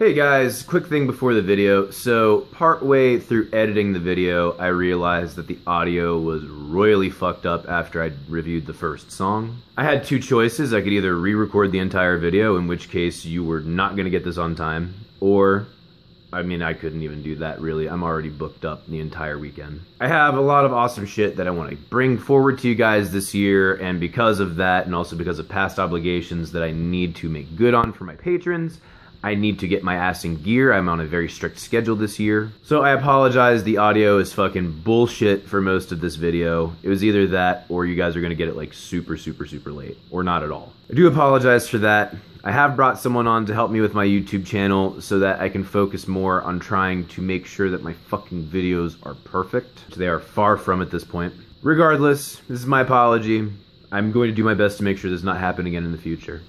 Hey guys, quick thing before the video. So, partway through editing the video, I realized that the audio was royally fucked up after I'd reviewed the first song. I had two choices. I could either re-record the entire video, in which case you were not going to get this on time, or, I mean, I couldn't even do that really. I'm already booked up the entire weekend. I have a lot of awesome shit that I want to bring forward to you guys this year, and because of that, and also because of past obligations that I need to make good on for my patrons, I need to get my ass in gear. I'm on a very strict schedule this year. So I apologize, the audio is fucking bullshit for most of this video. It was either that, or you guys are gonna get it like super late, or not at all. I do apologize for that. I have brought someone on to help me with my YouTube channel so that I can focus more on trying to make sure that my fucking videos are perfect. They are far from at this point. Regardless, this is my apology. I'm going to do my best to make sure this does not happen again in the future.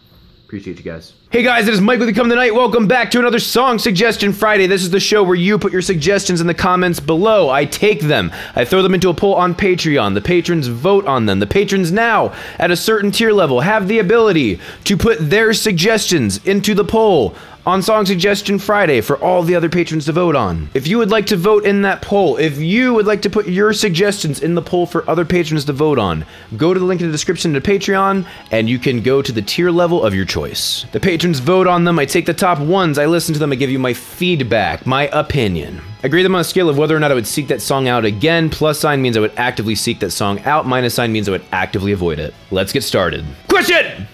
Appreciate you guys. Hey guys, it is Mike with the Come Tonight. Welcome back to another Song Suggestion Friday. This is the show where you put your suggestions in the comments below. I take them. I throw them into a poll on Patreon. The patrons vote on them. The patrons now, at a certain tier level, have the ability to put their suggestions into the poll on Song Suggestion Friday for all the other patrons to vote on. If you would like to vote in that poll, if you would like to put your suggestions in the poll for other patrons to vote on, go to the link in the description to Patreon, and you can go to the tier level of your choice. The patrons vote on them, I take the top ones, I listen to them, I give you my feedback, my opinion. I grade them on a scale of whether or not I would seek that song out again. Plus sign means I would actively seek that song out. Minus sign means I would actively avoid it. Let's get started. Question!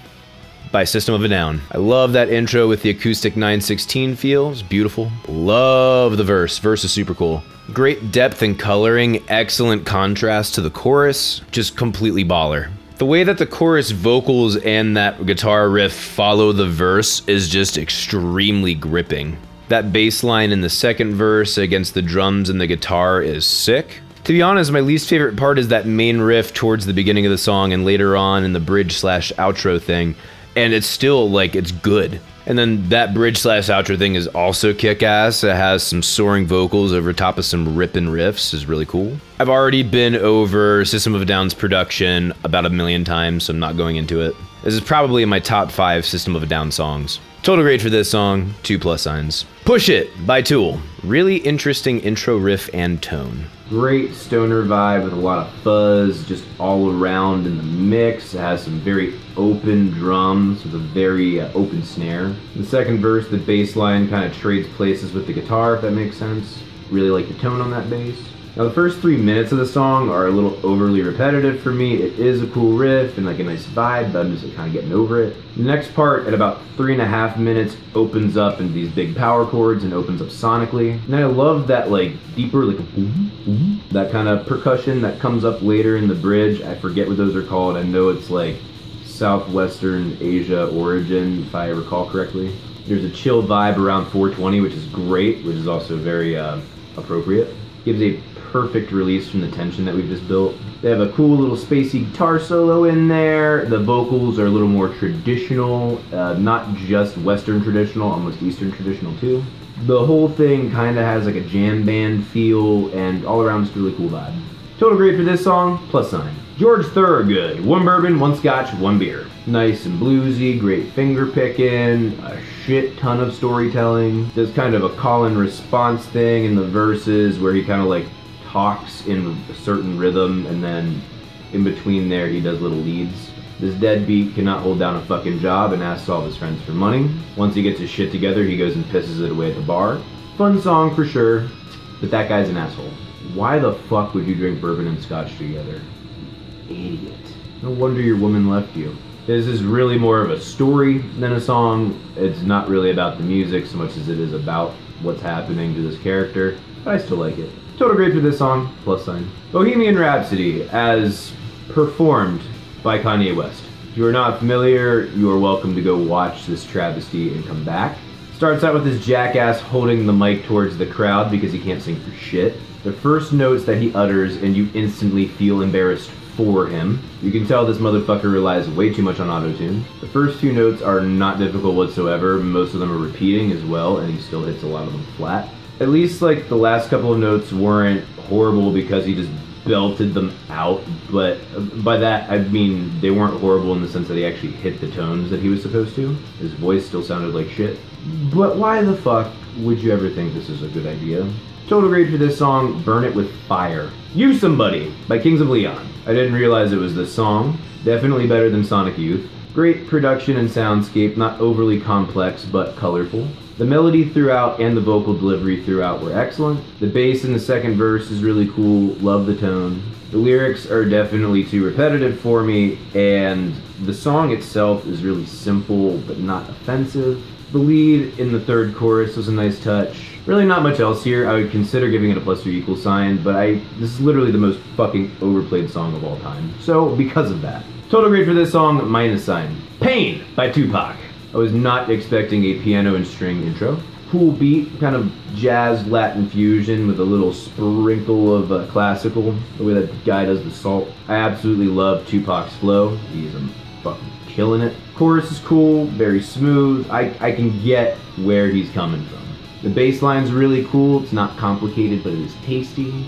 By System of a Down. I love that intro with the acoustic 9/16 feel. It's beautiful. Love the verse. Verse is super cool. Great depth and coloring, excellent contrast to the chorus. Just completely baller. The way that the chorus vocals and that guitar riff follow the verse is just extremely gripping. That bass line in the second verse against the drums and the guitar is sick. To be honest, my least favorite part is that main riff towards the beginning of the song and later on in the bridge/outro thing. And it's still, like, it's good. And then that bridge/outro thing is also kick-ass. It has some soaring vocals over top of some rippin' riffs. Is really cool. I've already been over System of a Down's production about 1,000,000 times, so I'm not going into it. This is probably in my top 5 System of a Down songs. Total grade for this song, 2 plus signs. Push It by Tool. Really interesting intro riff and tone. Great stoner vibe with a lot of fuzz just all around in the mix. It has some very open drums with a very open snare. The second verse, the bass line kind of trades places with the guitar, if that makes sense. Really like the tone on that bass. Now the first 3 minutes of the song are a little overly repetitive for me. It is a cool riff and like a nice vibe, but I'm just kind of getting over it. The next part, at about 3.5 minutes, opens up into these big power chords and opens up sonically. And I love that like deeper, like boom, boom, that kind of percussion that comes up later in the bridge. I forget what those are called. I know it's like Southwestern Asia origin, if I recall correctly. There's a chill vibe around 420, which is great, which is also very appropriate. Gives a perfect release from the tension that we've just built. They have a cool little spacey guitar solo in there. The vocals are a little more traditional, not just Western traditional, almost Eastern traditional too. The whole thing kind of has like a jam band feel, and all around just a really cool vibe. Total grade for this song, plus sign. George Thorogood, 1 bourbon, 1 scotch, 1 beer. Nice and bluesy, great finger picking, a shit ton of storytelling. Does kind of a call and response thing in the verses where he kind of like talks in a certain rhythm, and then in between there he does little leads. This deadbeat cannot hold down a fucking job and asks all of his friends for money. Once he gets his shit together, he goes and pisses it away at the bar. Fun song for sure, but that guy's an asshole. Why the fuck would you drink bourbon and scotch together? Idiot. No wonder your woman left you. This is really more of a story than a song. It's not really about the music so much as it is about what's happening to this character, but I still like it. Total grade for this song, plus sign. Bohemian Rhapsody, as performed by Kanye West. If you are not familiar, you are welcome to go watch this travesty and come back. Starts out with this jackass holding the mic towards the crowd because he can't sing for shit. The first notes that he utters, and you instantly feel embarrassed for him. You can tell this motherfucker relies way too much on auto-tune. The first 2 notes are not difficult whatsoever. Most of them are repeating as well, and he still hits a lot of them flat. At least like the last couple of notes weren't horrible because he just belted them out, but by that I mean they weren't horrible in the sense that he actually hit the tones that he was supposed to. His voice still sounded like shit. But why the fuck would you ever think this is a good idea? Total grade for this song, Burn It With Fire. You Somebody by Kings of Leon. I didn't realize it was this song. Definitely better than Sonic Youth. Great production and soundscape, not overly complex but colorful. The melody throughout and the vocal delivery throughout were excellent. The bass in the second verse is really cool, love the tone. The lyrics are definitely too repetitive for me, and the song itself is really simple but not offensive. The lead in the third chorus was a nice touch. Really not much else here. I would consider giving it a plus or equal sign, but this is literally the most fucking overplayed song of all time. So, because of that. Total grade for this song, minus sign. Pain by Tupac. I was not expecting a piano and string intro. Cool beat, kind of jazz Latin fusion with a little sprinkle of classical, the way that guy does the salt. I absolutely love Tupac's flow. He is fucking killing it. Chorus is cool, very smooth. I can get where he's coming from. The bass line's really cool. It's not complicated, but it is tasty.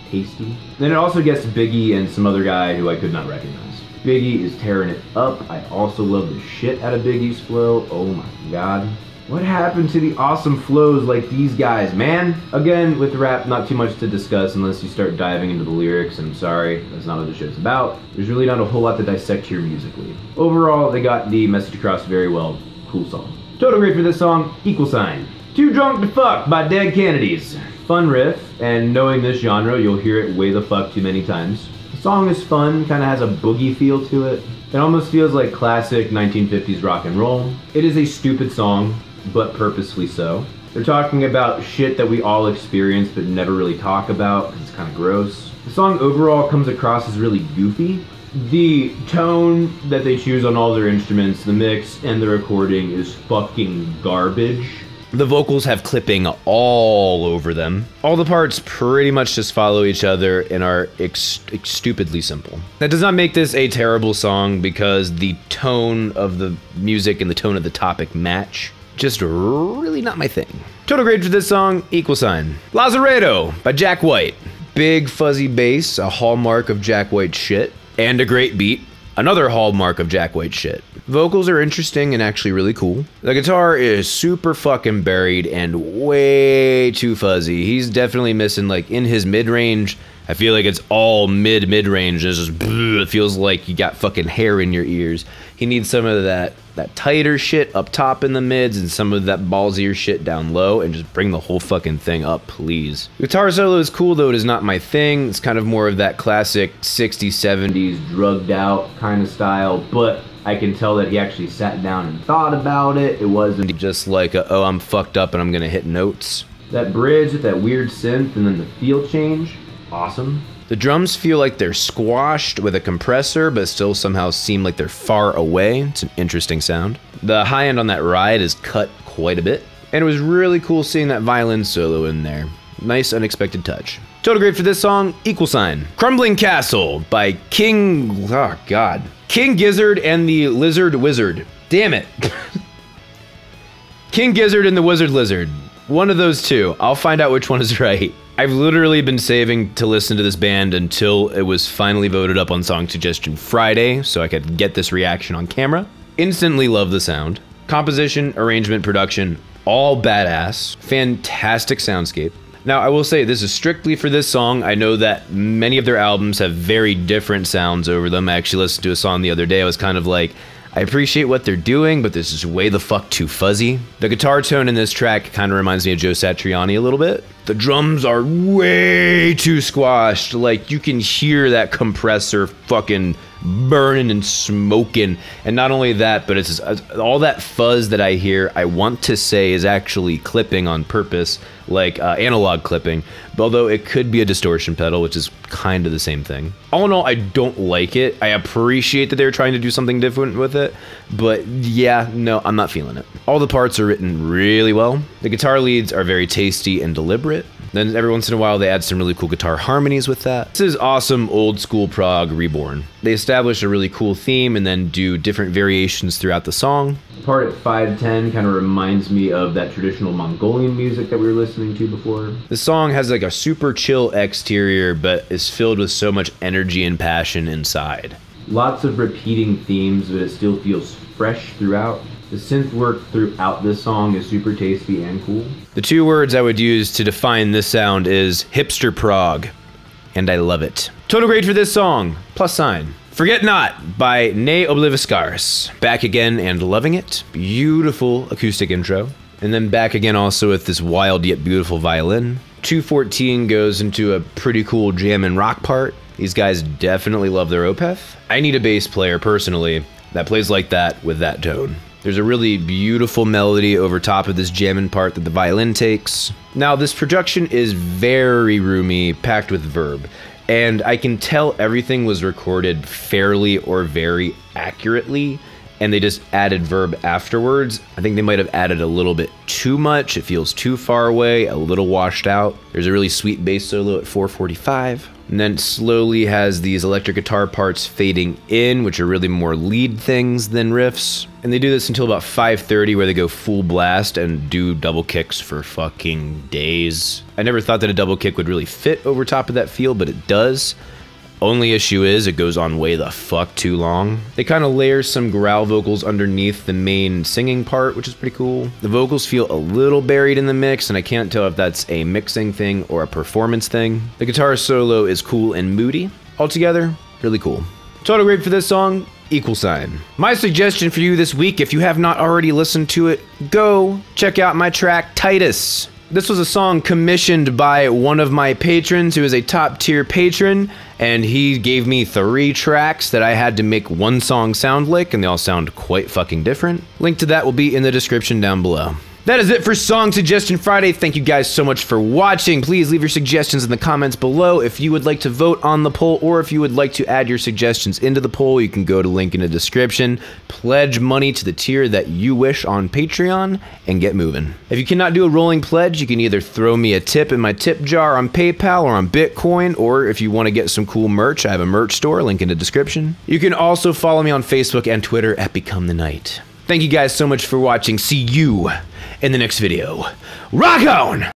Tasty. Then it also gets Biggie and some other guy who I could not recognize. Biggie is tearing it up. I also love the shit out of Biggie's flow. Oh my god. What happened to the awesome flows like these guys, man? Again, with rap, not too much to discuss unless you start diving into the lyrics, and I'm sorry, that's not what the show's about. There's really not a whole lot to dissect here musically. Overall, they got the message across very well. Cool song. Total grade for this song, equal sign. Too Drunk to Fuck by Dead Kennedys. Fun riff, and knowing this genre, you'll hear it way the fuck too many times. The song is fun, kind of has a boogie feel to it. It almost feels like classic 1950s rock and roll. It is a stupid song, but purposefully so. They're talking about shit that we all experience but never really talk about because it's kind of gross. The song overall comes across as really goofy. The tone that they choose on all their instruments, the mix, and the recording is fucking garbage. The vocals have clipping all over them. All the parts pretty much just follow each other and are stupidly simple. That does not make this a terrible song because the tone of the music and the tone of the topic match. Just really not my thing. Total grade for this song, equal sign. Lazaretto by Jack White. Big fuzzy bass, a hallmark of Jack White shit. And a great beat, another hallmark of Jack White shit. Vocals are interesting and actually really cool. The guitar is super fucking buried and way too fuzzy. He's definitely missing, like, in his mid-range, I feel like it's all mid-range. It's just, it feels like you got fucking hair in your ears. He needs some of that tighter shit up top in the mids and some of that ballsier shit down low, and just bring the whole fucking thing up, please. Guitar solo is cool, though it is not my thing. It's kind of more of that classic 60s, 70s drugged out kind of style, but I can tell that he actually sat down and thought about it. It wasn't just like, oh, I'm fucked up and I'm gonna hit notes. That bridge with that weird synth and then the feel change, awesome. The drums feel like they're squashed with a compressor, but still somehow seem like they're far away. It's an interesting sound. The high end on that ride is cut quite a bit. And it was really cool seeing that violin solo in there. Nice unexpected touch. Total grade for this song, equal sign. Crumbling Castle by King Gizzard and the Lizard Wizard. Damn it. King Gizzard and the Wizard Lizard. One of those two. I'll find out which one is right. I've literally been saving to listen to this band until it was finally voted up on Song Suggestion Friday, so I could get this reaction on camera. Instantly love the sound. Composition, arrangement, production, all badass. Fantastic soundscape. Now, I will say, this is strictly for this song. I know that many of their albums have very different sounds over them. I actually listened to a song the other day. I was kind of like, I appreciate what they're doing, but this is way the fuck too fuzzy. The guitar tone in this track kind of reminds me of Joe Satriani a little bit. The drums are way too squashed. Like, you can hear that compressor fucking burning and smoking. And not only that, but it's just, all that fuzz that I hear, I want to say is actually clipping on purpose, like analog clipping. Although it could be a distortion pedal, which is kind of the same thing. All in all, I don't like it. I appreciate that they're trying to do something different with it, but yeah, no, I'm not feeling it. All the parts are written really well. The guitar leads are very tasty and deliberate. Then every once in a while they add some really cool guitar harmonies with that. This is awesome old school prog reborn. They establish a really cool theme and then do different variations throughout the song. part at 5:10 kind of reminds me of that traditional Mongolian music that we were listening to before. The song has like a super chill exterior, but is filled with so much energy and passion inside. Lots of repeating themes, but it still feels fresh throughout. The synth work throughout this song is super tasty and cool. The two words I would use to define this sound is hipster prog, and I love it. Total grade for this song, +. Forget Not by Obliviscaris. Back again and loving it. Beautiful acoustic intro. And then back again also with this wild yet beautiful violin. 2:14 goes into a pretty cool jam and rock part. These guys definitely love their Opeth. I need a bass player personally that plays like that with that tone. There's a really beautiful melody over top of this jamming part that the violin takes. Now this production is very roomy, packed with verb. And I can tell everything was recorded fairly or very accurately, and they just added verb afterwards. I think they might have added a little bit too much. It feels too far away, a little washed out. There's a really sweet bass solo at 4:45. And then it slowly has these electric guitar parts fading in, which are really more lead things than riffs. And they do this until about 5:30, where they go full blast and do double kicks for fucking days. I never thought that a double kick would really fit over top of that feel, but it does. Only issue is it goes on way the fuck too long. They kind of layer some growl vocals underneath the main singing part, which is pretty cool. The vocals feel a little buried in the mix, and I can't tell if that's a mixing thing or a performance thing. The guitar solo is cool and moody. Altogether, really cool. Total grade for this song, =. My suggestion for you this week, if you have not already listened to it, go check out my track Titus. This was a song commissioned by one of my patrons who is a top tier patron, and he gave me 3 tracks that I had to make one song sound like, and they all sound quite fucking different. Link to that will be in the description down below. That is it for Song Suggestion Friday. Thank you guys so much for watching. Please leave your suggestions in the comments below. If you would like to vote on the poll, or if you would like to add your suggestions into the poll, you can go to link in the description. Pledge money to the tier that you wish on Patreon, and get moving. If you cannot do a rolling pledge, you can either throw me a tip in my tip jar on PayPal or on Bitcoin, or if you want to get some cool merch, I have a merch store, link in the description. You can also follow me on Facebook and Twitter at Become the Night. Thank you guys so much for watching. See you in the next video. Rock on!